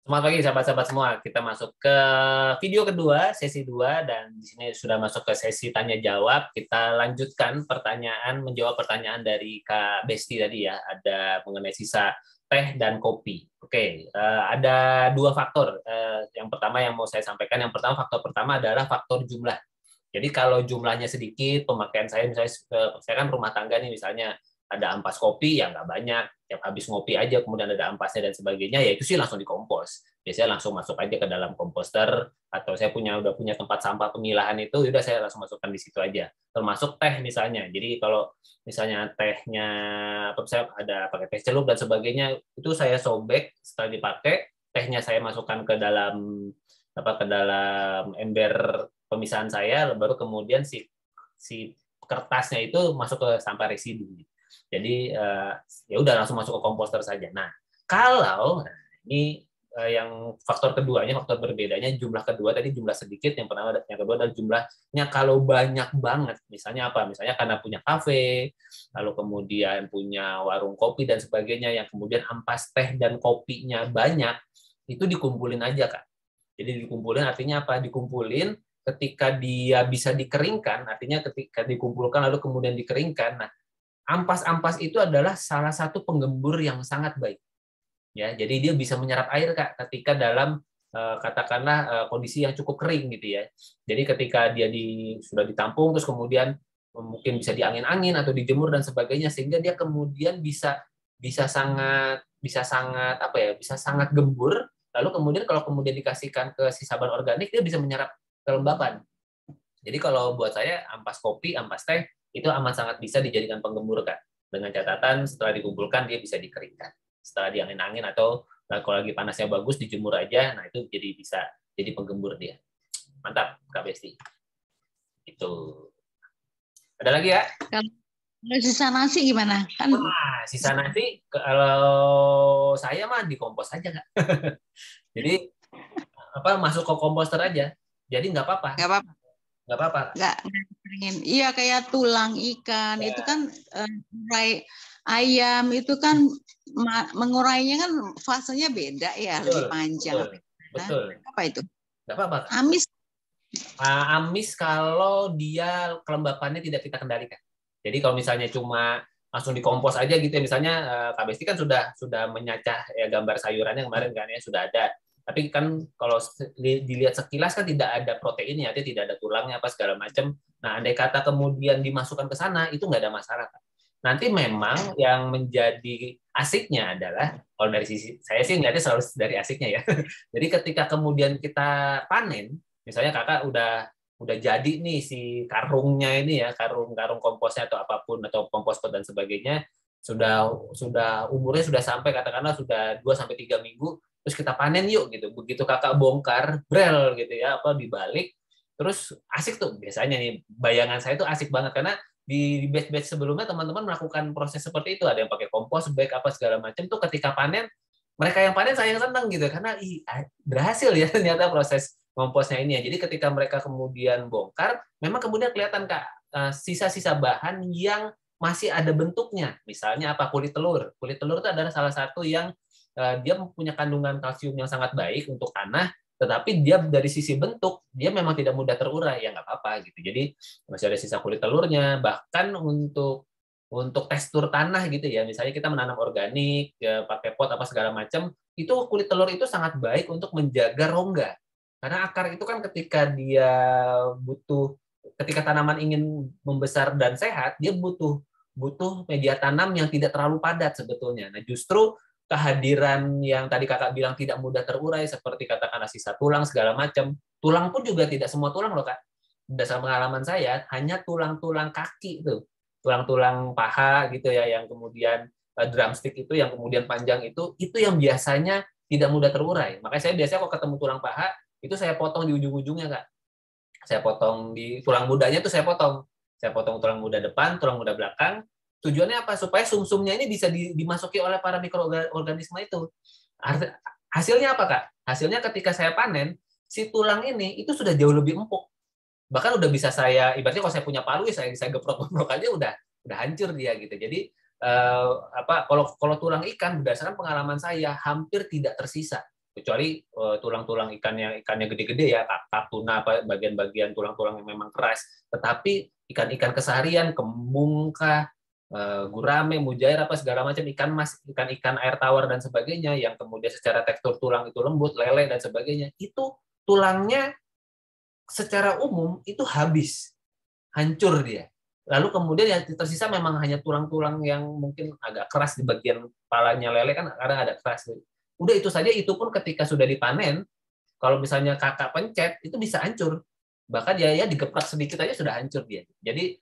Selamat pagi sahabat-sahabat semua. Kita masuk ke video kedua, sesi 2, dan di sini sudah masuk ke sesi tanya jawab. Kita lanjutkan menjawab pertanyaan dari Kak Besti tadi ya. Ada mengenai sisa teh dan kopi. Oke, ada dua faktor. Yang pertama yang mau saya sampaikan, faktor pertama adalah faktor jumlah. Jadi kalau jumlahnya sedikit, pemakaian saya misalnya saya kan rumah tangga nih, misalnya ada ampas kopi ya nggak banyak, tiap habis ngopi aja kemudian ada ampasnya dan sebagainya, ya itu sih langsung dikompos. Biasanya langsung masuk aja ke dalam komposter, atau saya udah punya tempat sampah pemilahan itu, udah saya langsung masukkan di situ aja. Termasuk teh misalnya. Jadi kalau misalnya tehnya atau saya ada pakai teh celup dan sebagainya, itu saya sobek setelah dipakai, tehnya saya masukkan ke dalam ember pemisahan saya, baru kemudian si kertasnya itu masuk ke sampah residu. Jadi ya udah langsung masuk ke komposter saja. Nah, kalau ini yang faktor keduanya, faktor berbedanya jumlah kedua tadi jumlah sedikit, yang pertama, yang kedua adalah jumlahnya kalau banyak banget. Misalnya apa? Misalnya karena punya kafe, lalu kemudian punya warung kopi dan sebagainya, yang kemudian ampas teh dan kopinya banyak, itu dikumpulin aja, Kak. Jadi dikumpulin artinya apa? Dikumpulin ketika dia bisa dikeringkan, artinya ketika dikumpulkan lalu kemudian dikeringkan. Nah, ampas-ampas itu adalah salah satu penggembur yang sangat baik. Ya, jadi dia bisa menyerap air, Kak, ketika dalam katakanlah kondisi yang cukup kering gitu ya. Jadi ketika dia sudah ditampung terus kemudian mungkin bisa diangin-angin atau dijemur dan sebagainya, sehingga dia kemudian bisa sangat apa ya, bisa sangat gembur. Lalu kemudian kalau kemudian dikasihkan ke si saban organik, dia bisa menyerap kelembapan. Jadi kalau buat saya ampas kopi, ampas teh itu amat sangat bisa dijadikan penggembur, Kak. Dengan catatan setelah dikumpulkan dia bisa dikeringkan. Setelah diangin-angin atau kalau lagi panasnya bagus dijemur aja, nah itu bisa jadi penggembur dia. Mantap, Kak Besti. Itu. Ada lagi ya? Kalau sisa nasi gimana? Kan Wah, sisa nasi kalau saya mah dikompos aja, Kak. Jadi masuk ke komposter aja. Jadi nggak apa-apa. nggak apa-apa. Nggak apa-apa. Nggak pengen. Iya kayak tulang ikan Ya. itu kan ngurai ayam itu kan mengurainya kan fasenya beda ya, Betul, lebih panjang. betul, betul. Apa itu? Nggak apa-apa. Amis. Amis kalau dia kelembapannya tidak kita kendalikan. Jadi kalau misalnya cuma langsung dikompos aja gitu ya, misalnya Kak Besti kan sudah menyacah ya gambar sayurannya kemarin kan ya, sudah ada. Tapi kan kalau dilihat sekilas kan tidak ada proteinnya, tidak ada tulangnya apa segala macam. Nah, andai kata kemudian dimasukkan ke sana itu nggak ada masalah, Kak. Nanti memang yang menjadi asiknya adalah, kalau dari sisi saya sih ngeliatnya selalu dari asiknya ya. Jadi ketika kemudian kita panen, misalnya kakak udah jadi nih si karungnya ini ya, karung komposnya atau apapun atau kompost dan sebagainya, sudah umurnya sudah sampai katakanlah sudah 2 sampai 3 minggu, terus kita panen yuk gitu. Begitu kakak bongkar brel gitu ya, apa dibalik, terus asik tuh biasanya nih, bayangan saya tuh asik banget karena di batch-batch sebelumnya teman-teman melakukan proses seperti itu, ada yang pakai kompos bag apa segala macam tuh, ketika panen mereka yang panen saya yang senang gitu karena berhasil ya ternyata proses komposnya ini ya. Jadi ketika mereka kemudian bongkar, memang kemudian kelihatan, Kak, sisa-sisa bahan yang masih ada bentuknya. Misalnya apa? Kulit telur. Kulit telur itu adalah salah satu yang dia punya kandungan kalsium yang sangat baik untuk tanah, tetapi dia dari sisi bentuk dia memang tidak mudah terurai, ya nggak apa-apa gitu. Jadi masih ada sisa kulit telurnya. Bahkan untuk tekstur tanah gitu ya, misalnya kita menanam organik ya, pakai pot apa segala macam, itu kulit telur itu sangat baik untuk menjaga rongga, karena akar itu kan ketika tanaman ingin membesar dan sehat, dia butuh butuh media tanam yang tidak terlalu padat sebetulnya. Nah, justru kehadiran yang tadi kakak bilang tidak mudah terurai, seperti katakanlah sisa tulang segala macam. Tulang pun juga tidak semua tulang loh, Kak. Berdasarkan pengalaman saya, hanya tulang-tulang kaki itu, tulang-tulang paha gitu ya, yang kemudian drumstick itu yang kemudian panjang itu yang biasanya tidak mudah terurai. Makanya saya biasanya kalau ketemu tulang paha itu saya potong di ujung-ujungnya, Kak. Saya potong di tulang mudanya itu saya potong. Saya potong tulang muda depan, tulang muda belakang. Tujuannya apa? Supaya sumsumnya ini bisa dimasuki oleh para mikroorganisme itu. Hasilnya apa, Kak? Hasilnya ketika saya panen, si tulang ini itu sudah jauh lebih empuk. Bahkan udah bisa saya, ibaratnya kalau saya punya palu, ya saya geprok-geprok aja udah hancur dia gitu. Jadi kalau tulang ikan berdasarkan pengalaman saya hampir tidak tersisa. kecuali tulang-tulang ikannya gede-gede ya, kakap, tuna, apa bagian-bagian tulang-tulang yang memang keras. Tetapi ikan-ikan keseharian, kembung kah, gurame, mujair, apa segala macam, ikan mas, ikan-ikan air tawar dan sebagainya, yang kemudian secara tekstur tulang itu lembut, lele dan sebagainya, itu tulangnya secara umum itu habis, hancur dia. Lalu kemudian yang tersisa memang hanya tulang-tulang yang mungkin agak keras di bagian kepalanya lele kan kadang ada keras. Udah itu saja, itu pun ketika sudah dipanen, kalau misalnya kakak pencet itu bisa hancur. Bahkan ya digeprak sedikit aja sudah hancur dia. Jadi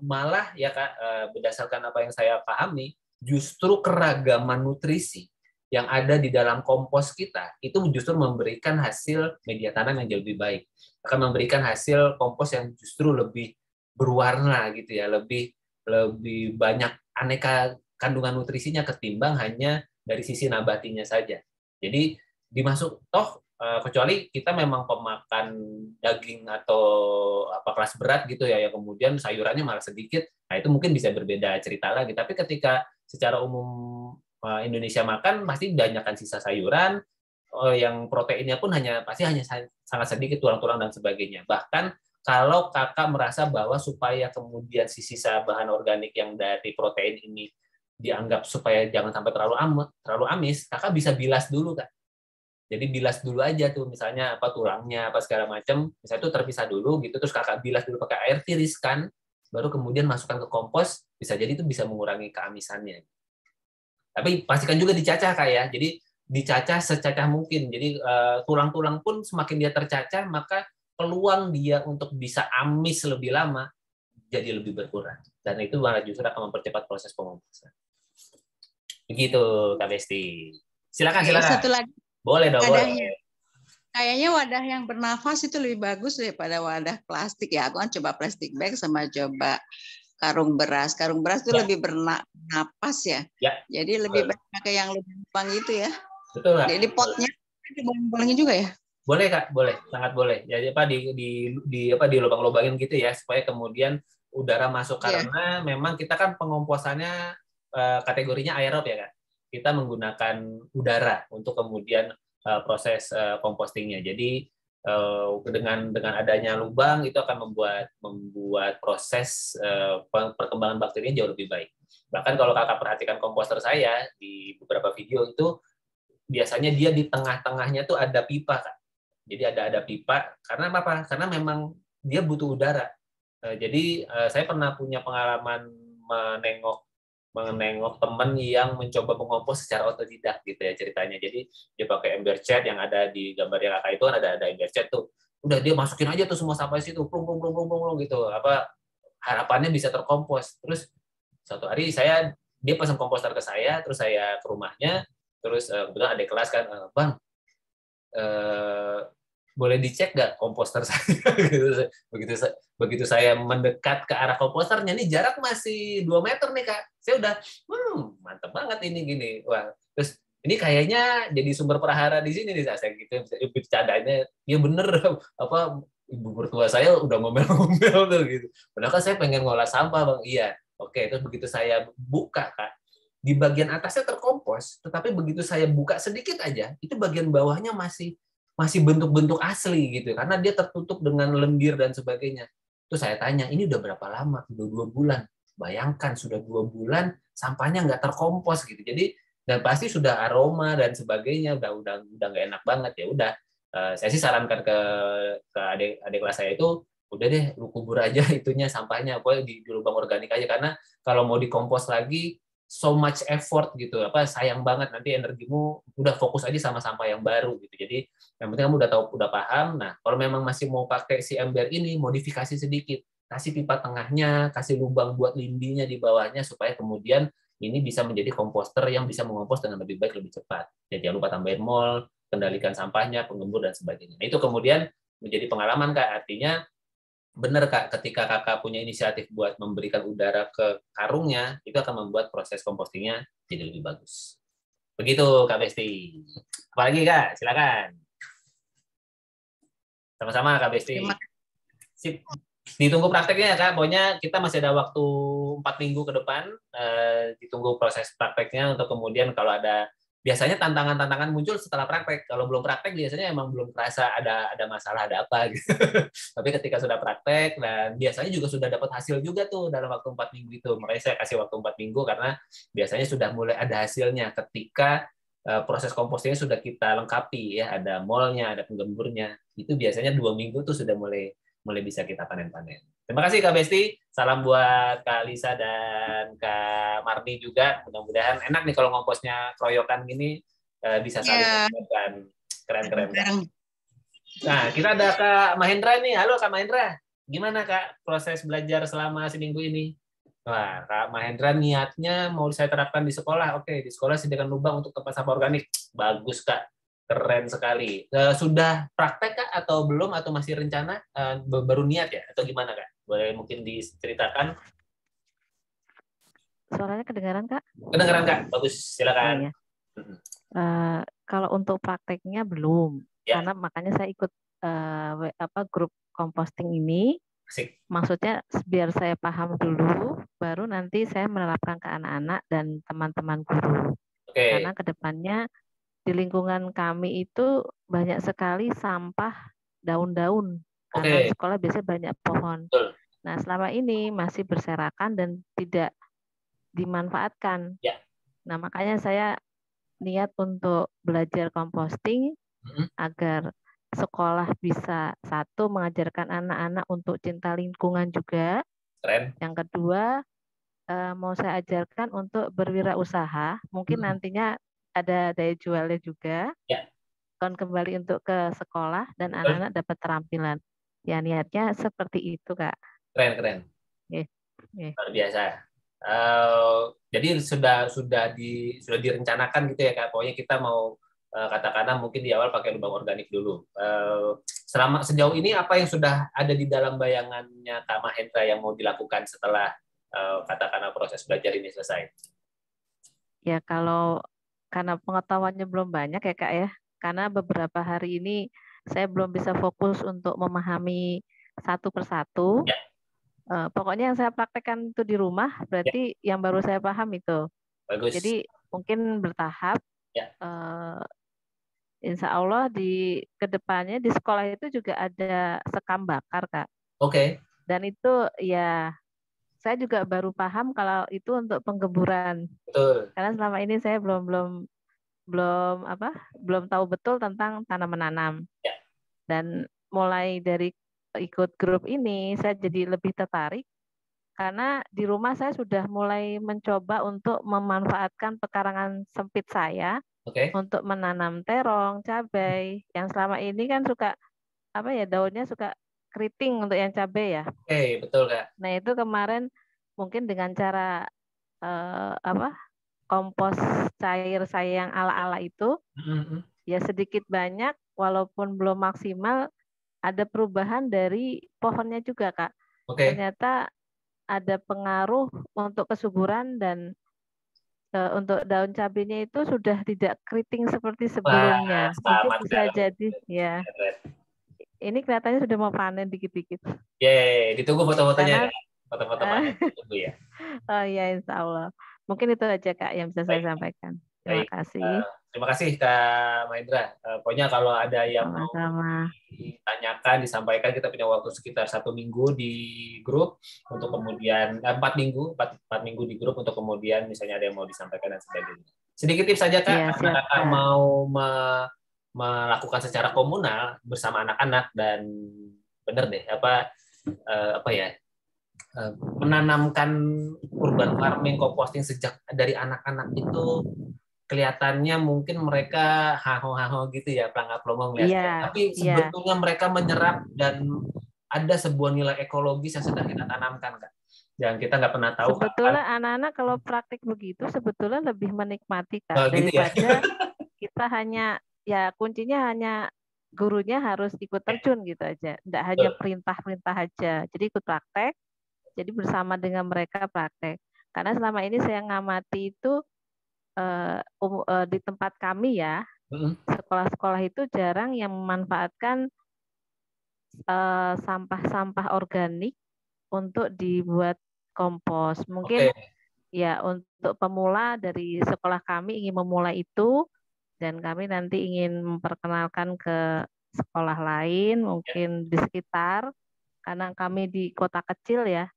malah ya Kak, berdasarkan apa yang saya pahami, justru keragaman nutrisi yang ada di dalam kompos kita itu justru memberikan hasil media tanam yang jauh lebih baik. Akan memberikan hasil kompos yang justru lebih berwarna gitu ya, lebih lebih banyak aneka kandungan nutrisinya ketimbang hanya dari sisi nabatinya saja. Jadi dimasuk toh kecuali kita memang pemakan daging atau apa kelas berat gitu ya, yang kemudian sayurannya malah sedikit, nah itu mungkin bisa berbeda cerita lagi. Tapi ketika secara umum Indonesia makan pasti banyakkan sisa sayuran, yang proteinnya pun pasti hanya sangat sedikit, tulang-tulang dan sebagainya. Bahkan kalau kakak merasa bahwa supaya kemudian si sisa bahan organik yang dari protein ini dianggap supaya jangan sampai terlalu amis, kakak bisa bilas dulu Kak. Jadi bilas dulu aja tuh, misalnya apa tulangnya apa segala macam, misalnya itu terpisah dulu gitu, terus kakak bilas dulu pakai air, tiriskan, baru kemudian masukkan ke kompos, bisa jadi itu bisa mengurangi keamisannya. Tapi pastikan juga dicacah Kak ya, jadi dicacah secacah mungkin. Jadi tulang-tulang pun semakin dia tercacah, maka peluang dia untuk bisa amis lebih lama jadi lebih berkurang. Dan itu malah justru akan mempercepat proses pengomposan. Begitu Kak Besti. Silakan, Oke, silakan. satu lagi Boleh dong, wadahnya. boleh. Kayaknya wadah yang bernafas itu lebih bagus daripada wadah plastik ya. Aku kan coba plastik bag sama coba karung beras. Karung beras itu Ya, lebih bernapas ya. ya, Jadi lebih betul. baik pakai yang lubang itu ya. Betul Kak. Jadi potnya dibolong-bolongin juga ya. Boleh Kak, boleh, sangat boleh. Jadi apa di apa di lubang-lubangin gitu ya, supaya kemudian udara masuk, Iya. karena memang kita kan pengomposannya kategorinya aerob ya Kak. Kita menggunakan udara untuk kemudian proses compostingnya. Jadi dengan adanya lubang itu akan membuat proses perkembangan bakterinya jauh lebih baik. Bahkan kalau kakak perhatikan komposter saya di beberapa video itu biasanya dia di tengah-tengahnya tuh ada pipa Kak. Jadi ada pipa, karena apa? Karena memang dia butuh udara. Jadi saya pernah punya pengalaman menengok teman yang mencoba mengompos secara otodidak gitu ya ceritanya. Jadi dia pakai ember cat yang ada di gambarnya kakak itu kan ada ember cat tuh. Udah dia masukin aja tuh semua sampah situ, plung plung plung plung plung gitu. Apa harapannya bisa terkompos. Terus suatu hari dia pesan komposter ke saya, terus saya ke rumahnya, terus kebetulan ada kelas kan, Bang, boleh dicek nggak komposter saya? begitu saya mendekat ke arah komposternya, nih jarak masih 2 meter nih Kak. Saya udah, mantep banget ini gini. Wah, terus ini kayaknya jadi sumber prahara di sini nih saya gitu. Bercandanya, ya bener apa ibu mertua saya udah ngomel-ngomel tuh gitu. Padahal kan saya pengen ngolah sampah Bang. Iya, oke. Terus begitu saya buka Kak, di bagian atasnya terkompos, tetapi begitu saya buka sedikit aja, itu bagian bawahnya masih bentuk-bentuk asli gitu, karena dia tertutup dengan lendir dan sebagainya. Terus saya tanya, ini udah berapa lama? Udah 2 bulan. Bayangkan sudah 2 bulan sampahnya nggak terkompos gitu. Jadi dan pasti sudah aroma dan sebagainya, udah nggak enak banget ya. Udah, saya sih sarankan ke adik kelas saya itu, udah deh lu kubur aja itunya sampahnya, pokoknya di lubang organik aja, karena kalau mau dikompos lagi so much effort gitu, apa sayang banget nanti energimu, udah fokus aja sama sampah yang baru gitu. Jadi yang penting kamu udah tahu, udah paham. Nah kalau memang masih mau pakai si ember ini, modifikasi sedikit, kasih pipa tengahnya, kasih lubang buat lindinya di bawahnya, supaya kemudian ini bisa menjadi komposter yang bisa mengompos dengan lebih baik, lebih cepat. Jadi jangan lupa tambahin mol, kendalikan sampahnya, penggembur dan sebagainya. Nah, itu kemudian menjadi pengalaman Kak, artinya benar Kak, ketika Kakak punya inisiatif buat memberikan udara ke karungnya, itu akan membuat proses kompostingnya jadi lebih bagus. Begitu Kak Besti. Apalagi Kak, silakan. Sama-sama Kak Besti. Terima kasih. Sip. Ditunggu prakteknya ya Kak, pokoknya kita masih ada waktu 4 minggu ke depan, ditunggu proses prakteknya untuk kemudian kalau ada biasanya tantangan-tantangan muncul setelah praktek. Kalau belum praktek biasanya emang belum terasa ada masalah, ada apa gitu. Tapi ketika sudah praktek dan biasanya juga sudah dapat hasil juga tuh dalam waktu 4 minggu itu. Makanya saya kasih waktu 4 minggu karena biasanya sudah mulai ada hasilnya ketika proses kompostingnya sudah kita lengkapi ya, ada molnya, ada penggemburnya. Itu biasanya 2 minggu tuh sudah mulai mulai bisa kita panen-panen. Terima kasih Kak Besti. Salam buat Kak Lisa dan Kak Marni juga. Mudah-mudahan enak nih kalau ngomposnya keroyokan gini bisa saling Ya, mengingatkan. Keren-keren Kak. bareng. Nah, kita ada Kak Mahendra nih. Halo Kak Mahendra. Gimana Kak proses belajar selama seminggu ini? Wah, Kak Mahendra niatnya mau saya terapkan di sekolah. Oke, di sekolah sediakan lubang untuk tempat sampah organik. Bagus Kak. Keren sekali. Sudah praktek Kak atau belum atau masih rencana? Baru niat ya atau gimana Kak? Boleh mungkin diceritakan. Suaranya kedengaran, Kak? Kedengaran Kak, bagus. Oh Silakan. iya. Kalau untuk prakteknya belum, Ya. karena makanya saya ikut grup composting ini. Asik. Maksudnya biar saya paham dulu, baru nanti saya menerapkan ke anak-anak dan teman-teman guru. Oke. Karena kedepannya di lingkungan kami itu banyak sekali sampah daun-daun. Karena di sekolah biasanya banyak pohon. Betul. Nah, selama ini masih berserakan dan tidak dimanfaatkan. Ya. Nah, makanya saya niat untuk belajar composting agar sekolah bisa satu mengajarkan anak-anak untuk cinta lingkungan juga. Keren. Yang kedua, mau saya ajarkan untuk berwirausaha. Mungkin nantinya ada daya jualnya juga. Ya. Kan kembali untuk ke sekolah dan anak-anak dapat terampilan. Ya niatnya seperti itu, Kak. Keren. Luar biasa. Jadi sudah direncanakan gitu ya Kak. Pokoknya kita mau katakanlah mungkin di awal pakai lubang organik dulu. Selama sejauh ini apa yang sudah ada di dalam bayangannya Kak Mahendra yang mau dilakukan setelah katakanlah proses belajar ini selesai? Ya karena pengetahuannya belum banyak ya Kak ya. Karena beberapa hari ini saya belum bisa fokus untuk memahami satu persatu. Ya. Pokoknya yang saya praktekkan itu di rumah, berarti yang baru saya paham itu. Bagus. Jadi mungkin bertahap. Ya. Insya Allah di kedepannya di sekolah itu juga ada sekam bakar, Kak. Oke. Dan itu ya saya juga baru paham kalau itu untuk penggemburan. Betul. Karena selama ini saya belum tahu betul tentang tanam menanam. Ya. Dan mulai dari ikut grup ini saya jadi lebih tertarik karena di rumah saya sudah mulai mencoba untuk memanfaatkan pekarangan sempit saya untuk menanam terong, cabai yang selama ini kan suka daunnya suka keriting untuk yang cabai ya. Oke, betul Kak. Nah, itu kemarin mungkin dengan cara kompos cair saya yang ala-ala itu ya sedikit banyak walaupun belum maksimal ada perubahan dari pohonnya juga Kak. Ternyata ada pengaruh untuk kesuburan dan untuk daun cabenya itu sudah tidak keriting seperti sebelumnya. Mungkin bisa jadi ya. Ini kelihatannya sudah mau panen dikit-dikit. Ditunggu foto-fotonya. Foto-foto panen ditunggu ya. Oh ya, insya Allah. Mungkin itu aja Kak yang bisa saya sampaikan. Terima kasih. Terima kasih Kak Mahendra. Pokoknya kalau ada yang mau ditanyakan, disampaikan, kita punya waktu sekitar 1 minggu di grup untuk kemudian 4 minggu di grup untuk kemudian misalnya ada yang mau disampaikan dan sebagainya. Sedikit tips saja Kak, karena Kakak mau melakukan secara komunal bersama anak-anak dan benar deh menanamkan urban farming, composting sejak dari anak-anak itu kelihatannya mungkin mereka haho-haho gitu ya, pelangap-pelongong lihatnya. Tapi sebetulnya mereka menyerap dan ada sebuah nilai ekologis yang sedang kita tanamkan, Kak. Dan kita nggak pernah tahu. Sebetulnya anak-anak kalau praktik begitu sebetulnya lebih menikmati Kak daripada kita hanya kuncinya hanya gurunya harus ikut terjun gitu aja. Nggak hanya perintah-perintah aja. Jadi ikut praktek. Jadi bersama dengan mereka praktek. Karena selama ini saya ngamati itu di tempat kami ya, sekolah-sekolah itu jarang yang memanfaatkan sampah-sampah organik untuk dibuat kompos. Mungkin ya untuk pemula dari sekolah kami ingin memulai itu, dan kami nanti ingin memperkenalkan ke sekolah lain mungkin di sekitar, karena kami di kota kecil ya,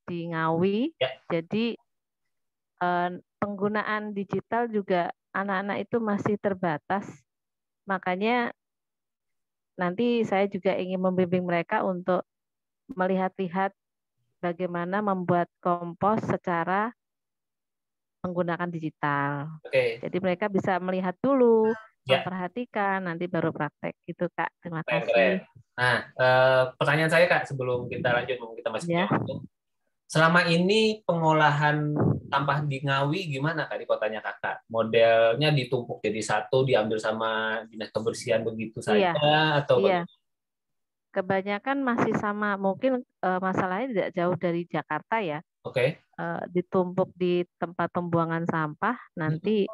di Ngawi. Ya. Jadi penggunaan digital juga anak-anak itu masih terbatas. Makanya nanti saya juga ingin membimbing mereka untuk melihat-lihat bagaimana membuat kompos secara menggunakan digital. Oke. Jadi mereka bisa melihat dulu, Ya. memperhatikan, nanti baru praktek. Itu Kak, terima Keren, kasih. keren. Nah, pertanyaan saya Kak, sebelum kita lanjut, kita masuk Ya. ke selama ini pengolahan sampah di Ngawi gimana Kak di kotanya Kakak? Modelnya ditumpuk jadi satu, diambil sama dinas kebersihan begitu saja, Iya, atau iya. bagaimana? Kebanyakan masih sama, mungkin masalahnya tidak jauh dari Jakarta ya. Oke. Ditumpuk di tempat pembuangan sampah, nanti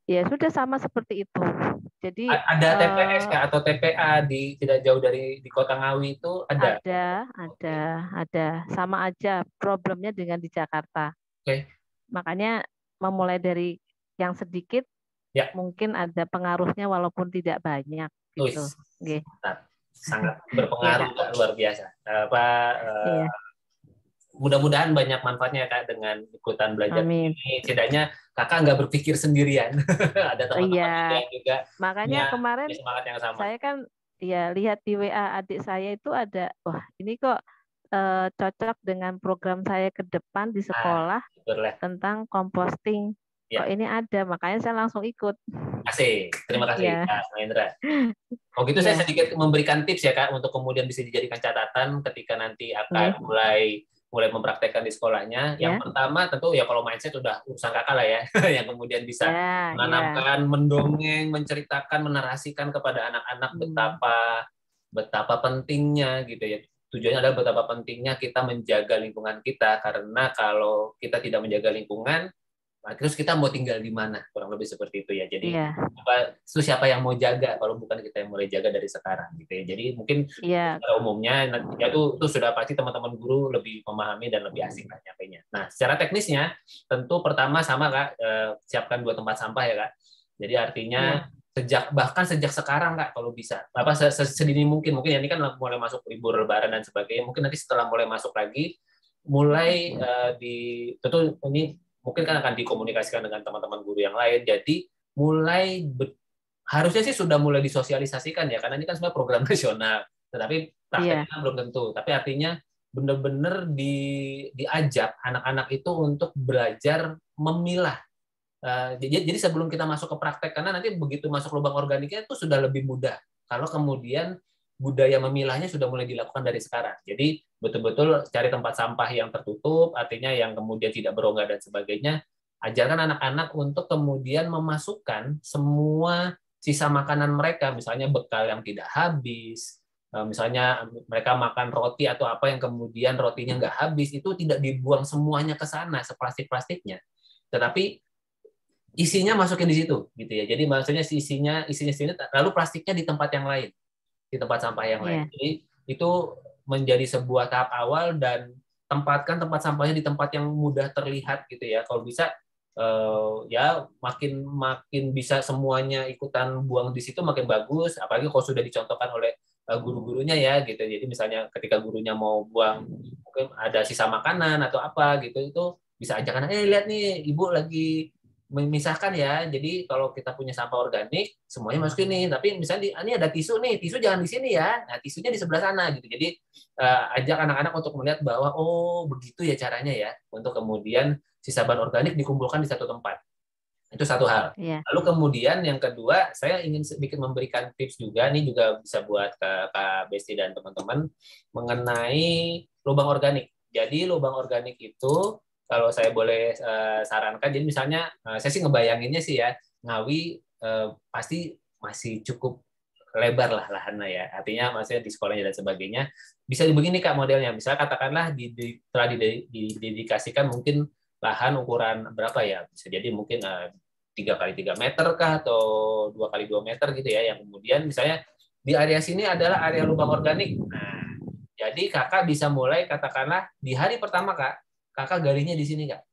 ya sudah sama seperti itu. Jadi Ada TPS Kak, atau TPA di tidak jauh dari di kota Ngawi itu ada? ada. Sama aja problemnya dengan di Jakarta. Oke. Makanya memulai dari yang sedikit, Ya. mungkin ada pengaruhnya walaupun tidak banyak gitu. Okay. Sangat berpengaruh Kak, luar biasa. Iya. Mudah-mudahan banyak manfaatnya Kak dengan ikutan belajar Amin. ini. Setidaknya Kakak nggak berpikir sendirian. Ada teman-teman yang juga makanya punya kemarin semangat yang sama. Saya kan ya lihat di WA adik saya itu ada, wah ini kok cocok dengan program saya ke depan di sekolah tentang composting. Ya. Kok ini ada, makanya saya langsung ikut. Asik, terima kasih Ya. Kak Mahendra. Oh gitu, saya sedikit memberikan tips ya Kak untuk kemudian bisa dijadikan catatan ketika nanti akan mulai mempraktekkan di sekolahnya. Yang pertama tentu ya kalau mindset udah urusan Kakak lah ya, yang kemudian bisa menanamkan, mendongeng, menceritakan, menarasikan kepada anak-anak betapa pentingnya gitu ya. Tujuannya adalah betapa pentingnya kita menjaga lingkungan kita, karena kalau kita tidak menjaga lingkungan, terus kita mau tinggal di mana, kurang lebih seperti itu ya. Jadi itu siapa yang mau jaga kalau bukan kita yang mulai jaga dari sekarang gitu ya. Jadi mungkin secara umumnya ya itu sudah pasti teman-teman guru lebih memahami dan lebih asik lah nyampainya. Nah, secara teknisnya tentu pertama sama Kak, siapkan 2 tempat sampah ya Kak. Jadi artinya bahkan sejak sekarang Kak, kalau bisa sedini mungkin ya, ini kan mulai masuk libur lebaran dan sebagainya, mungkin nanti setelah mulai masuk lagi mulai tentu ini mungkin kan akan dikomunikasikan dengan teman-teman guru yang lain. Jadi mulai harusnya sih sudah mulai disosialisasikan ya, karena ini kan sebenarnya program nasional. Tetapi prakteknya belum tentu. Tapi artinya benar-benar diajak anak-anak itu untuk belajar memilah. Jadi sebelum kita masuk ke praktek, karena nanti begitu masuk lubang organiknya itu sudah lebih mudah. Kalau kemudian budaya memilahnya sudah mulai dilakukan dari sekarang. Jadi betul-betul cari tempat sampah yang tertutup, artinya yang kemudian tidak berongga dan sebagainya. Ajarkan anak-anak untuk kemudian memasukkan semua sisa makanan mereka, misalnya bekal yang tidak habis, misalnya mereka makan roti atau apa yang kemudian rotinya nggak habis, itu tidak dibuang semuanya ke sana seplastik-plastiknya, tetapi isinya masukin di situ, gitu ya. Jadi maksudnya isinya sini, lalu plastiknya di tempat yang lain, di tempat sampah yang lain. Jadi itu menjadi sebuah tahap awal, dan tempatkan tempat sampahnya di tempat yang mudah terlihat gitu ya. Kalau bisa ya makin bisa semuanya ikutan buang di situ makin bagus, apalagi kalau sudah dicontohkan oleh guru-gurunya ya gitu. Jadi misalnya ketika gurunya mau buang, mungkin ada sisa makanan atau apa gitu, itu bisa ajak anak, lihat nih ibu lagi memisahkan ya. Jadi kalau kita punya sampah organik semuanya masukin nih, tapi misalnya ini ada tisu nih, tisu jangan di sini ya, nah tisunya di sebelah sana gitu. Jadi ajak anak-anak untuk melihat bahwa oh begitu ya caranya ya, untuk kemudian sisa bahan organik dikumpulkan di satu tempat. Itu satu hal. Lalu kemudian yang kedua, saya ingin sedikit memberikan tips juga, ini juga bisa buat Kak Besti dan teman-teman, mengenai lubang organik. Jadi lubang organik itu kalau saya boleh sarankan, jadi misalnya saya sih ngebayanginnya sih ya, Ngawi pasti masih cukup lebar lah lahannya ya, artinya maksudnya di sekolahnya dan sebagainya. Bisa begini Kak modelnya, misalnya katakanlah telah didedikasikan mungkin lahan ukuran berapa ya, bisa jadi mungkin 3x3 meter kah, atau 2x2 meter gitu ya, yang kemudian misalnya di area sini adalah area lubang organik. Nah, jadi kakak bisa mulai katakanlah di hari pertama Kakak galihnya di sini Kak.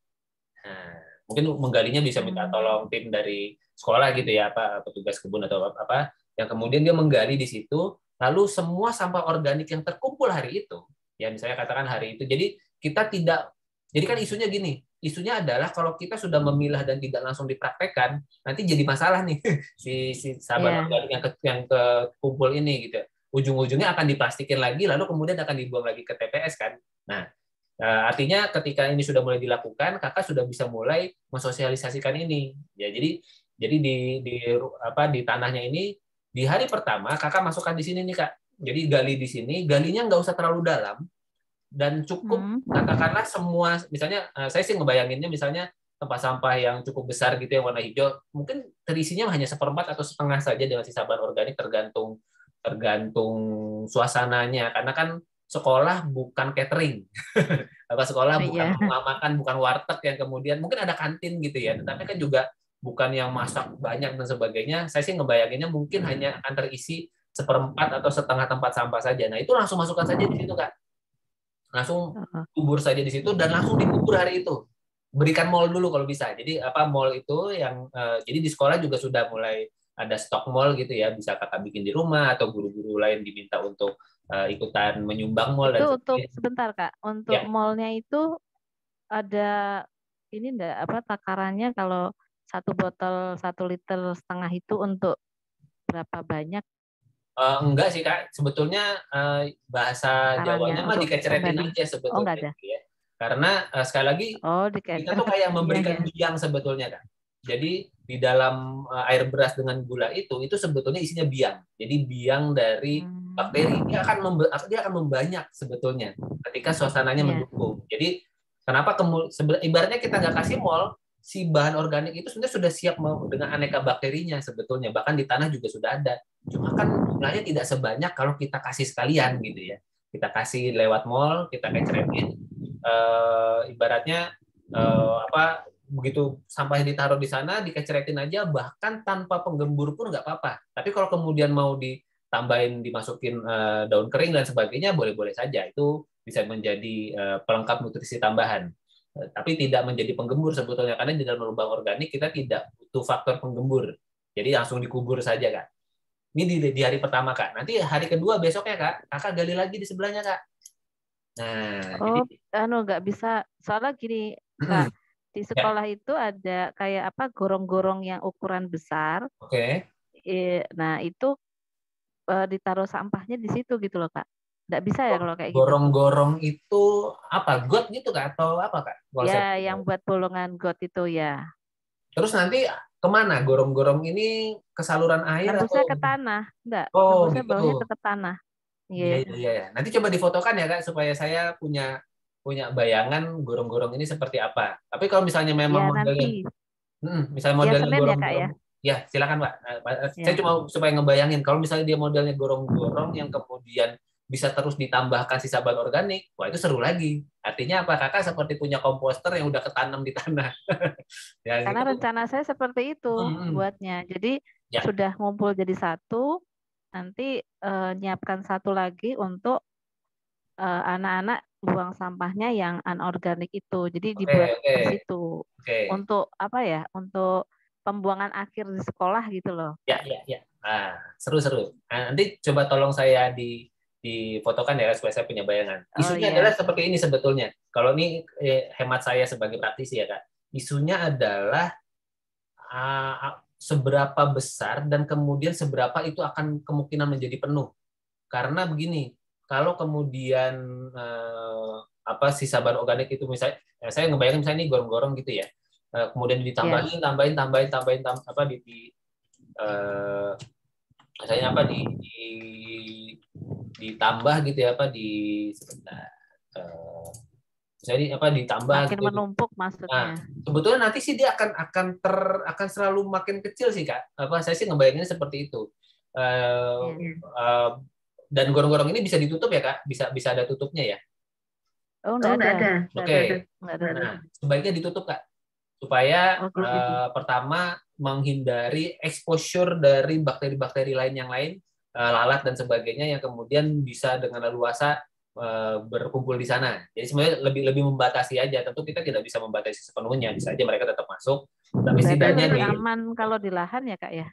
Nah, mungkin menggalinya bisa minta tolong tim dari sekolah gitu ya, apa petugas kebun atau apa, yang kemudian dia menggali di situ, lalu semua sampah organik yang terkumpul hari itu, ya misalnya katakan hari itu, jadi kita tidak, jadi kan isunya gini, isunya adalah kalau kita sudah memilah dan tidak langsung dipraktekkan, nanti jadi masalah nih si sampah organik yang kekumpul ini gitu. Ujung-ujungnya akan diplastikin lagi, lalu kemudian akan dibuang lagi ke TPS kan. Nah, artinya ketika ini sudah mulai dilakukan, kakak sudah bisa mulai mensosialisasikan ini. Ya, jadi di tanahnya ini di hari pertama kakak masukkan di sini nih kak. Jadi gali di sini, galinya nggak usah terlalu dalam dan cukup katakanlah semua, misalnya saya sih ngebayanginnya misalnya tempat sampah yang cukup besar gitu yang warna hijau, mungkin terisinya hanya 1/4 atau setengah saja dengan sisa bahan organik tergantung suasananya karena kan sekolah bukan catering. Apa sekolah bukan rumah makan, bukan warteg yang kemudian mungkin ada kantin gitu ya, tetapi kan juga bukan yang masak banyak dan sebagainya. Saya sih ngebayanginnya mungkin hanya akan terisi 1/4 atau setengah tempat sampah saja. Nah, itu langsung masukkan saja di situ, Kak. Langsung kubur saja di situ dan langsung dikubur hari itu. Berikan mall dulu kalau bisa. Jadi apa mall itu yang jadi di sekolah juga sudah mulai ada stok mall gitu ya, bisa kakak bikin di rumah atau guru-guru lain diminta untuk ikutan menyumbang mall itu dan untuk sebentar Kak, untuk ya. mallnya itu ada ini enggak apa takarannya kalau 1 botol 1,5 liter itu untuk berapa banyak? Enggak sih Kak, sebetulnya bahasa Jawanya mah dikeceretin aja sebetulnya ya. Karena sekali lagi kita tuh kayak memberikan biang sebetulnya Kak. Jadi di dalam air beras dengan gula itu sebetulnya isinya biang. Jadi biang dari bakteri. Dia akan membanyak sebetulnya ketika suasananya mendukung. Jadi kenapa ibaratnya kita nggak kasih mol, si bahan organik itu sebenarnya sudah siap dengan aneka bakterinya sebetulnya. Bahkan di tanah juga sudah ada. Cuma kan jumlahnya tidak sebanyak kalau kita kasih sekalian gitu ya. Kita kasih lewat mall, kita keceretin. Ibaratnya begitu sampahnya ditaruh di sana, dikeceretin aja, bahkan tanpa penggembur pun nggak apa-apa. Tapi kalau kemudian mau ditambahin, dimasukin daun kering dan sebagainya, boleh-boleh saja. Itu bisa menjadi pelengkap nutrisi tambahan. Tapi tidak menjadi penggembur sebetulnya, karena di dalam lubang organik kita tidak butuh faktor penggembur. Jadi langsung dikubur saja, Kak. Ini di hari pertama, Kak. Nanti hari kedua besoknya, Kak, kakak gali lagi di sebelahnya, Kak. Nah, jadi nggak bisa, soalnya gini, Kak. Di sekolah itu ada kayak apa gorong-gorong yang ukuran besar. Oke. Nah itu ditaruh sampahnya di situ gitu loh Kak. Nggak bisa ya kalau kayak gitu. Gorong-gorong itu apa? Got gitu Kak atau apa Kak? Ya yang buat bolongan got itu ya. Terus nanti kemana? Gorong-gorong ini ke saluran air nembusnya atau? ke tanah? Enggak. Oh nembusnya gitu. bawahnya ke tanah. Iya. Nanti coba difotokan ya Kak supaya saya punya bayangan gorong-gorong ini seperti apa. Tapi kalau misalnya memang modelnya, misalnya modelnya gorong-gorong, ya silakan Pak. Saya cuma supaya ngebayangin kalau misalnya dia modelnya gorong-gorong yang kemudian bisa terus ditambahkan sisa bahan organik, wah itu seru lagi. Artinya apa? Kakak seperti punya komposter yang udah ketanam di tanah. Ya, karena gitu. Rencana saya seperti itu buatnya. Jadi sudah ngumpul jadi satu, nanti nyiapkan satu lagi untuk anak-anak buang sampahnya yang anorganik itu. Jadi dibuat di situ. Untuk apa ya? Untuk pembuangan akhir di sekolah gitu loh. Ya. Nah, seru-seru. Nah, nanti coba tolong saya difotokan ya supaya saya punya bayangan. Isunya adalah seperti ini sebetulnya. Kalau ini hemat saya sebagai praktisi ya Kak. Isunya adalah seberapa besar dan kemudian seberapa itu akan kemungkinan menjadi penuh. Karena begini, kalau kemudian sisa bahan organik itu misalnya, saya ngebayangin misalnya ini gorong-gorong gitu ya, kemudian ditambahin, misalnya ditambah gitu ya ditambah makin gitu. menumpuk maksudnya. Nah, sebetulnya nanti sih dia akan selalu makin kecil sih Kak. Saya sih ngebayanginnya seperti itu. Dan gorong-gorong ini bisa ditutup ya Kak? Bisa ada tutupnya ya? Oh, enggak ada. Oke. Nah, sebaiknya ditutup Kak. Supaya pertama menghindari exposure dari bakteri-bakteri lain yang lain, lalat dan sebagainya yang kemudian bisa dengan leluasa berkumpul di sana. Jadi sebenarnya lebih membatasi aja. Tentu kita tidak bisa membatasi sepenuhnya. Bisa aja mereka tetap masuk. Tapi Berarti setidaknya lebih aman kalau di lahan ya Kak ya?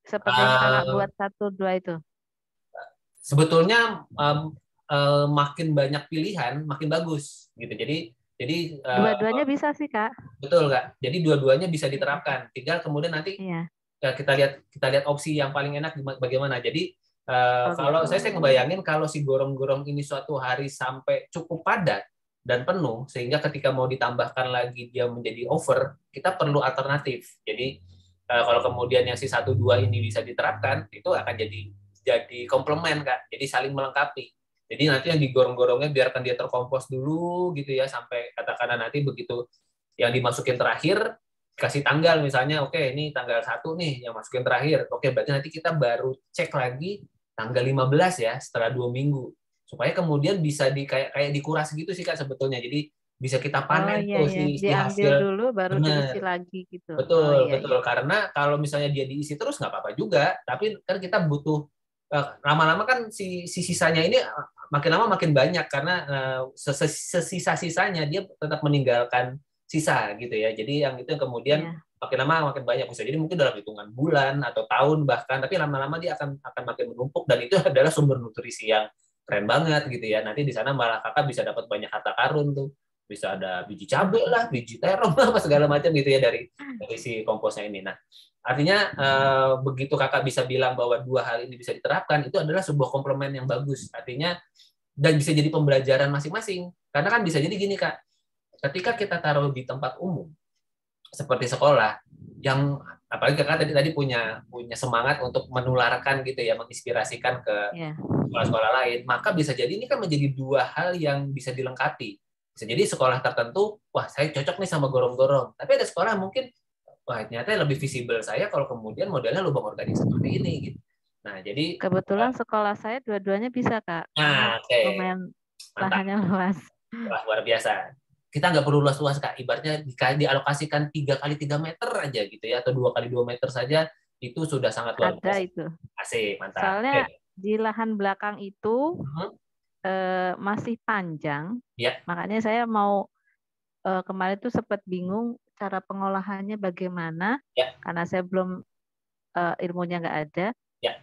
Seperti yang Kakak uh, buat 1-2 itu. sebetulnya makin banyak pilihan, makin bagus gitu. Jadi Dua-duanya bisa sih Kak. betul Kak. Jadi dua-duanya bisa diterapkan. Tinggal kemudian nanti Iya. kita lihat opsi yang paling enak bagaimana. Jadi kalau gitu. saya ngebayangin kalau si gorong-gorong ini suatu hari sampai cukup padat dan penuh sehingga ketika mau ditambahkan lagi dia menjadi over, kita perlu alternatif. Jadi kalau kemudian yang si 1-2 ini bisa diterapkan, itu akan jadi komplement Kak. Jadi saling melengkapi. Jadi nanti yang digorong-gorongnya biarkan dia terkompos dulu gitu ya sampai katakanlah nanti begitu yang dimasukin terakhir kasih tanggal misalnya oke, ini tanggal 1 nih yang masukin terakhir. Oke, berarti nanti kita baru cek lagi tanggal 15 ya setelah 2 minggu supaya kemudian bisa kayak dikuras gitu sih Kak sebetulnya. Jadi bisa kita panen iya, tuh iya. si Diambil hasil. dulu baru diisi Bener. lagi gitu. Betul, Iya, betul. iya. Karena kalau misalnya dia diisi terus nggak apa-apa juga, tapi kan kita butuh lama-lama kan si sisanya ini makin lama makin banyak karena sesisa-sisanya dia tetap meninggalkan sisa gitu ya. Jadi yang itu yang kemudian Iya. makin lama makin banyak bisa jadi mungkin dalam hitungan bulan atau tahun bahkan, tapi lama-lama dia akan makin menumpuk dan itu adalah sumber nutrisi yang keren banget gitu ya. Nanti di sana malah Kakak bisa dapat banyak harta karun tuh. Bisa ada biji cabai lah, biji terong lah, apa segala macam gitu ya dari si komposnya ini. Nah, artinya begitu Kakak bisa bilang bahwa 2 hal ini bisa diterapkan, itu adalah sebuah komplement yang bagus. Artinya dan bisa jadi pembelajaran masing-masing. Karena kan bisa jadi gini Kak, ketika kita taruh di tempat umum seperti sekolah yang apalagi Kakak tadi punya semangat untuk menularkan gitu ya, menginspirasikan ke sekolah-sekolah lain, maka bisa jadi ini kan menjadi 2 hal yang bisa dilengkapi. Bisa jadi sekolah tertentu, wah saya cocok nih sama gorong-gorong. Tapi ada sekolah mungkin, wah ternyata lebih visible saya kalau kemudian modelnya lubang organik seperti ini gitu. Nah, jadi kebetulan sekolah saya dua-duanya bisa Kak, karena lumayan lahannya luas. Wah, luar biasa. Kita nggak perlu luas-luas Kak. Ibaratnya dialokasikan 3x3 meter aja gitu ya, atau 2x2 meter saja, itu sudah sangat luar biasa. Ada itu. Asik, mantap. Soalnya di lahan belakang itu masih panjang, makanya saya mau kemarin tuh sempat bingung cara pengolahannya bagaimana, karena saya belum ilmunya nggak ada.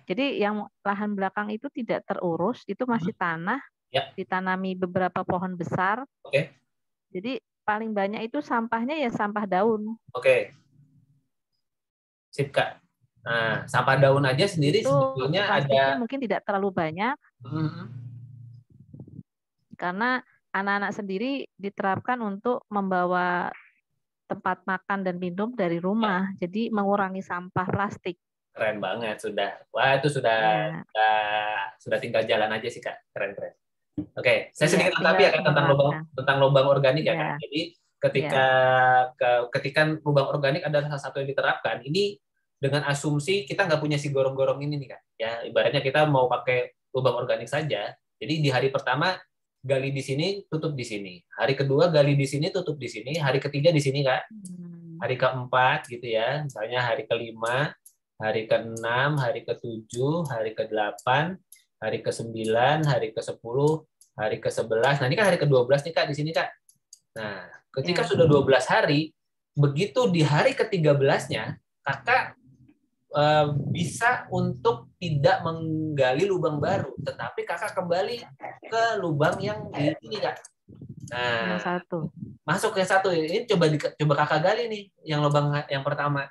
Jadi yang lahan belakang itu tidak terurus, itu masih tanah, ditanami beberapa pohon besar. Jadi paling banyak itu sampahnya ya sampah daun. Sip Kak. Nah, sampah daun aja sendiri itu sebetulnya plastiknya ada mungkin tidak terlalu banyak. Karena anak-anak sendiri diterapkan untuk membawa tempat makan dan minum dari rumah, jadi mengurangi sampah plastik. Keren banget sudah. Wah, itu sudah tinggal jalan aja sih Kak. Keren. Oke, saya sedikit lengkapi ya Kak tentang lubang organik ya Kak. Jadi ketika lubang organik adalah salah satu yang diterapkan, ini dengan asumsi kita nggak punya si gorong-gorong ini nih Kak. Ya, ibaratnya kita mau pakai lubang organik saja. Jadi di hari pertama gali di sini, tutup di sini. Hari kedua gali di sini, tutup di sini. Hari ketiga di sini Kak. Hari keempat gitu ya. Misalnya hari kelima, hari keenam, hari ketujuh, hari ke-8, hari ke-9, hari ke-10, hari ke-11. Nah, ini kan hari ke-12 nih Kak di sini Kak. Nah, ketika sudah 12 hari, begitu di hari ke-13-nya, Kakak bisa untuk tidak menggali lubang baru, tetapi Kakak kembali ke lubang yang di sini Kak. Nah, masuk ke 1. Ini coba Kakak gali nih yang lubang yang pertama.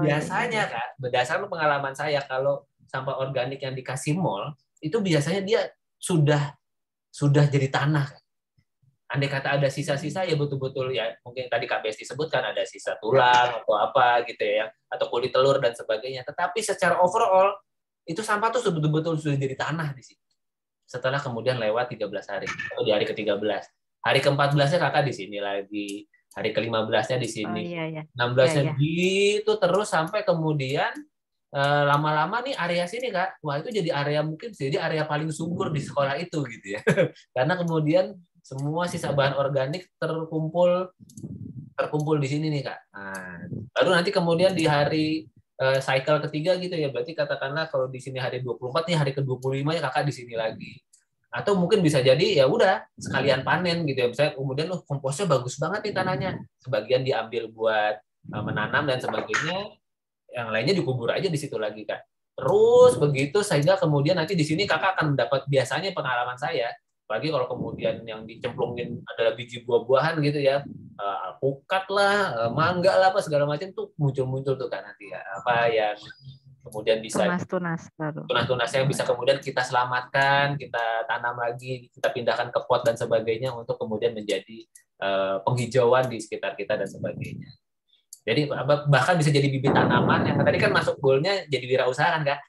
Biasanya Kak, berdasarkan pengalaman saya, kalau sampah organik yang dikasih mall itu biasanya dia sudah jadi tanah. Andai kata ada sisa-sisa ya betul-betul ya mungkin tadi Kak Besti sebutkan ada sisa tulang atau apa gitu ya, atau kulit telur dan sebagainya. Tetapi secara overall itu sampah tuh betul-betul sudah jadi tanah di sini. Setelah kemudian lewat 13 hari atau di hari ke-13. Hari ke-14-nya Kakak di sini lagi, hari ke-15-nya di sini. 16-nya gitu terus sampai kemudian lama-lama nih area sini Kak, wah itu jadi area mungkin jadi area paling subur di sekolah itu gitu ya. Karena kemudian semua sisa bahan organik terkumpul di sini nih Kak. Nah, baru nanti kemudian di hari cycle ketiga gitu ya, berarti katakanlah kalau di sini hari 24 nih hari ke-25 ya Kakak di sini lagi. Atau mungkin bisa jadi ya udah sekalian panen gitu ya. Misalnya kemudian komposnya bagus banget nih tanahnya, sebagian diambil buat menanam dan sebagainya, yang lainnya dikubur aja di situ lagi Kak. Terus begitu sehingga kemudian nanti di sini Kakak akan mendapat biasanya pengalaman saya, apalagi kalau kemudian yang dicemplungin adalah biji buah-buahan gitu ya, alpukat lah, mangga lah apa segala macam tuh muncul-muncul tuh kan nanti ya, apa yang kemudian bisa tunas-tunas baru. tunas-tunas yang bisa kemudian kita selamatkan, kita tanam lagi, kita pindahkan ke pot dan sebagainya untuk kemudian menjadi penghijauan di sekitar kita dan sebagainya. Jadi bahkan bisa jadi bibit tanaman yang tadi kan masuk goalnya jadi wirausaha kan Kak.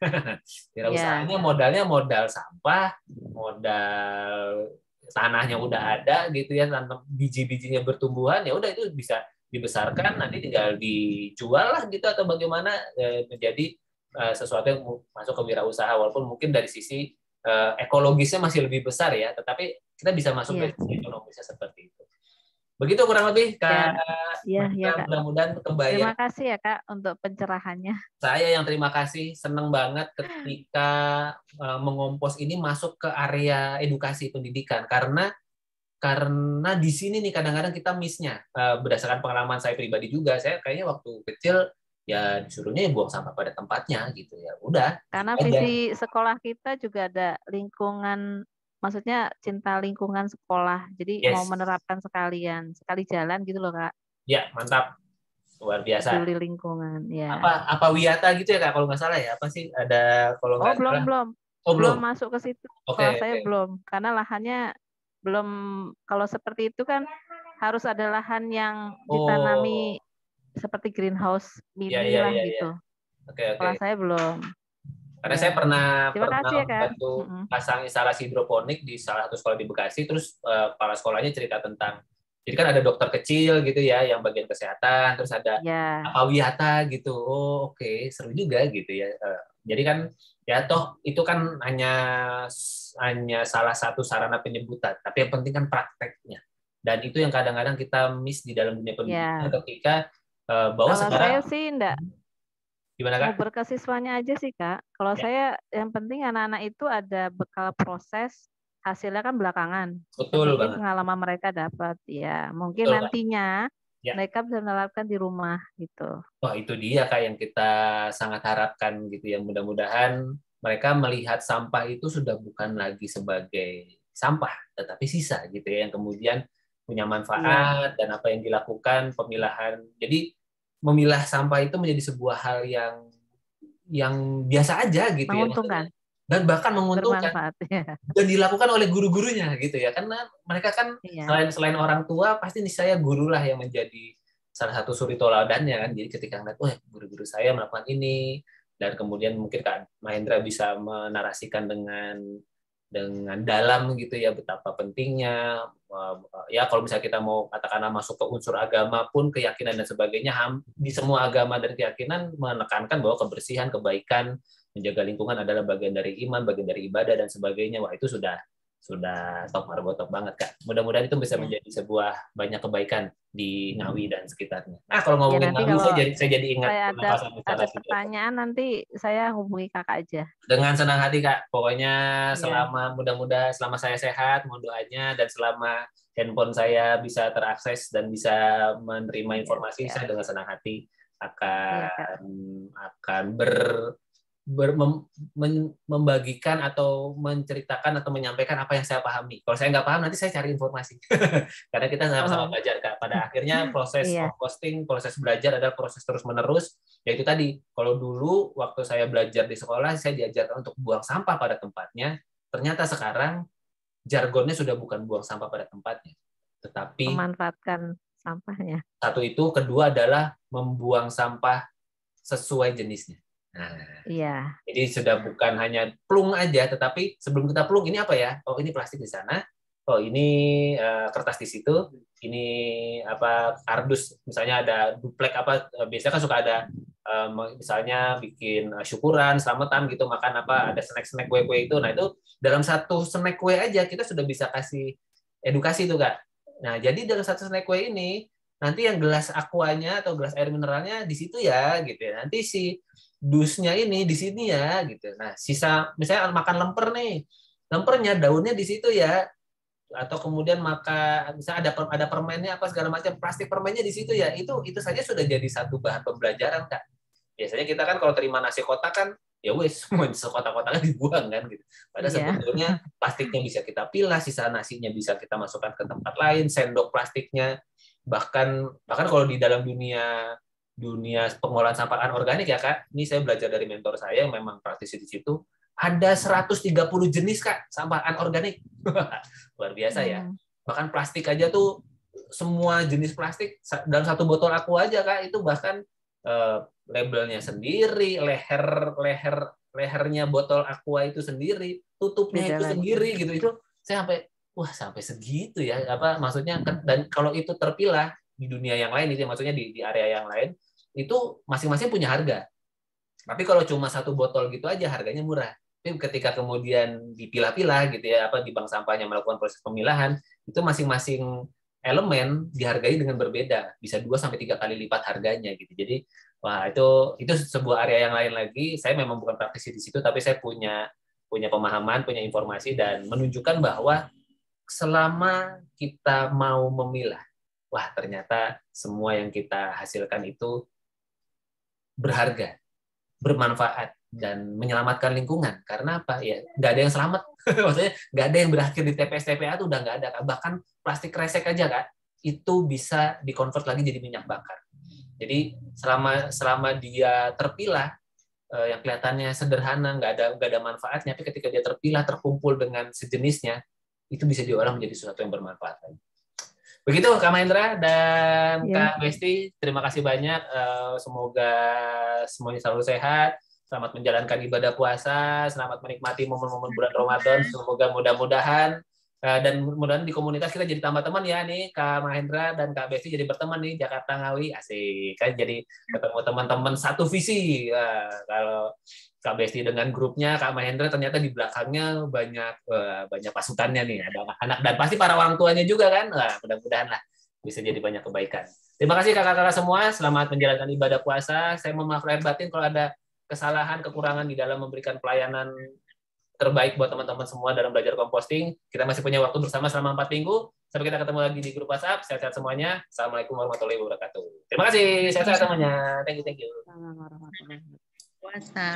Wirausahanya modalnya modal sampah, modal tanahnya udah ada gitu ya, tanam biji-bijinya bertumbuhan, ya udah itu bisa dibesarkan, nanti tinggal dijual lah gitu atau bagaimana menjadi sesuatu yang masuk ke wirausaha, walaupun mungkin dari sisi ekologisnya masih lebih besar ya, tetapi kita bisa masuk dari sisi ekonomisnya seperti itu. Begitu kurang lebih Kak. Ya, mudah-mudahan kebayang. Terima kasih ya Kak untuk pencerahannya. Saya yang terima kasih, senang banget ketika mengompos ini masuk ke area edukasi pendidikan, karena di sini nih kadang-kadang kita miss-nya. Berdasarkan pengalaman saya pribadi juga, saya kayaknya waktu kecil ya disuruhnya ya buang sampah pada tempatnya gitu ya. Udah. Karena visi sekolah kita juga ada lingkungan, maksudnya cinta lingkungan sekolah. Jadi mau menerapkan sekali jalan gitu loh Kak. Ya, mantap. Luar biasa. Peduli lingkungan, ya. Apa Wiyata gitu ya Kak kalau nggak salah ya? Apa sih ada kalau nggak salah? Belum masuk ke situ. Kalau saya belum, karena lahannya belum. Kalau seperti itu kan harus ada lahan yang ditanami seperti greenhouse mini lah gitu. Kalau saya belum. Karena saya pernah bantu pasang instalasi hidroponik di salah satu sekolah di Bekasi, terus kepala sekolahnya cerita tentang, jadi kan ada dokter kecil gitu ya yang bagian kesehatan, terus ada apa Wiyata gitu. Oke, seru juga gitu ya. Jadi kan ya toh itu kan hanya salah satu sarana penyebutan, tapi yang penting kan prakteknya. Dan itu yang kadang-kadang kita miss di dalam dunia pendidikan ketika bahwa kalau sekarang saya sih enggak. Gimana Kak? Mau berkesiswanya aja sih Kak. Kalau saya yang penting anak-anak itu ada bekal proses, hasilnya kan belakangan. Betul banget. Pengalaman mereka dapat ya. Mungkin betul, nantinya mereka bisa menerapkan di rumah gitu. Wah, itu dia Kak yang kita sangat harapkan gitu ya. Mudah-mudahan mereka melihat sampah itu sudah bukan lagi sebagai sampah, tetapi sisa gitu ya, yang kemudian punya manfaat dan apa yang dilakukan pemilahan. Jadi memilah sampah itu menjadi sebuah hal yang biasa aja gitu menguntungkan. Ya, dan bahkan menguntungkan dan dilakukan oleh guru-gurunya gitu ya, karena mereka kan selain orang tua pasti saya guru lah yang menjadi salah satu suri toladannya kan. Jadi ketika ngeliat guru-guru saya melakukan ini, dan kemudian mungkin Kak Mahendra bisa menarasikan dengan dalam gitu ya betapa pentingnya ya, kalau misalnya kita mau katakanlah masuk ke unsur agama pun, keyakinan dan sebagainya, di semua agama dan keyakinan menekankan bahwa kebersihan, kebaikan, menjaga lingkungan adalah bagian dari iman, bagian dari ibadah dan sebagainya. Wah, itu sudah top marbotop banget Kak. Mudah-mudahan itu bisa menjadi sebuah banyak kebaikan di Ngawi dan sekitarnya. Nah, kalau ngomongin Ngawi, saya jadi ingat ada pertanyaan, nanti saya hubungi Kakak aja. Dengan senang hati Kak. Pokoknya mudah-mudahan selama saya sehat, mohon doanya, dan selama handphone saya bisa terakses dan bisa menerima informasi, saya dengan senang hati akan membagikan atau menceritakan atau menyampaikan apa yang saya pahami. Kalau saya nggak paham, nanti saya cari informasi. Karena kita sama-sama belajar Kak. Pada akhirnya proses composting, proses belajar adalah proses terus-menerus. Yaitu tadi, kalau dulu waktu saya belajar di sekolah, saya diajarkan untuk buang sampah pada tempatnya. Ternyata sekarang jargonnya sudah bukan buang sampah pada tempatnya, tetapi memanfaatkan sampahnya. Satu itu, kedua adalah membuang sampah sesuai jenisnya. Nah, jadi sudah bukan hanya plung aja, tetapi sebelum kita plung, ini apa ya? Oh, ini plastik di sana. Oh, ini kertas di situ. Ini apa, kardus. Misalnya ada duplek apa? Biasanya kan suka ada misalnya bikin syukuran, selamatan gitu, makan apa? Ada snack kue-kue itu. Nah, itu dalam satu snack kue aja kita sudah bisa kasih edukasi tuh Kak. Nah, jadi dalam satu snack kue ini nanti yang gelas aquanya atau gelas air mineralnya di situ ya, gitu ya. Nanti si dusnya ini di sini ya gitu. Nah, sisa misalnya makan lemper nih, lempernya, daunnya di situ ya, atau kemudian maka bisa ada permennya apa segala macam, plastik permennya di situ ya, itu saja sudah jadi satu bahan pembelajaran Kak. Biasanya kita kan kalau terima nasi kotak kan ya wes semua kotak-kotaknya dibuang kan gitu. Padahal sebetulnya plastiknya bisa kita pilah, sisa nasinya bisa kita masukkan ke tempat lain, sendok plastiknya, bahkan kalau di dalam dunia pengolahan sampah anorganik ya Kak, ini saya belajar dari mentor saya yang memang praktisi di situ, ada 130 jenis Kak sampah anorganik. Luar biasa ya. Bahkan plastik aja tuh, semua jenis plastik dalam satu botol aku aja Kak, itu bahkan labelnya sendiri, lehernya botol aqua itu sendiri, tutupnya itu sendiri gitu. Itu saya sampai segitu ya, apa maksudnya. Dan kalau itu terpilah di dunia yang lain, itu maksudnya di area yang lain, itu masing-masing punya harga. Tapi kalau cuma satu botol gitu aja harganya murah. Tapi ketika kemudian dipilah-pilah gitu ya, apa di bank sampahnya melakukan proses pemilahan, itu masing-masing elemen dihargai dengan berbeda, bisa 2-3 kali lipat harganya gitu. Jadi wah, itu sebuah area yang lain lagi. Saya memang bukan praktisi di situ, tapi saya punya pemahaman, punya informasi, dan menunjukkan bahwa selama kita mau memilah, wah ternyata semua yang kita hasilkan itu berharga, bermanfaat, dan menyelamatkan lingkungan. Karena apa? Ya nggak ada yang selamat. Maksudnya nggak ada yang berakhir di TPS-TPA itu udah nggak ada. Bahkan plastik kresek aja Kak, itu bisa dikonvert lagi jadi minyak bakar. Jadi selama dia terpilah, yang kelihatannya sederhana, nggak ada manfaatnya, tapi ketika dia terpilah, terkumpul dengan sejenisnya, itu bisa diolah menjadi sesuatu yang bermanfaat. Begitu Kak Mahendra dan Kak Besti, terima kasih banyak. Semoga semuanya selalu sehat. Selamat menjalankan ibadah puasa, selamat menikmati momen-momen bulan Ramadan. Semoga mudah-mudahan dan mudah-mudahan di komunitas kita jadi tambah teman ya nih, Kak Mahendra dan Kak Besti jadi berteman nih, Jakarta Ngawi, asik kan, jadi ketemu teman-teman satu visi. Kalau Kak Besti dengan grupnya, Kak Mahendra ternyata di belakangnya banyak pasukannya nih, ada anak-anak dan pasti para orang tuanya juga kan. Mudah-mudahan lah bisa jadi banyak kebaikan. Terima kasih kakak-kakak semua, selamat menjalankan ibadah puasa. Saya mohon maaf lahir batin kalau ada kesalahan, kekurangan di dalam memberikan pelayanan terbaik buat teman-teman semua dalam belajar composting. Kita masih punya waktu bersama selama 4 minggu. Sampai kita ketemu lagi di grup WhatsApp. Sehat-sehat semuanya. Assalamualaikum warahmatullahi wabarakatuh. Terima kasih. Sehat-sehat semuanya. Thank you. Puasa.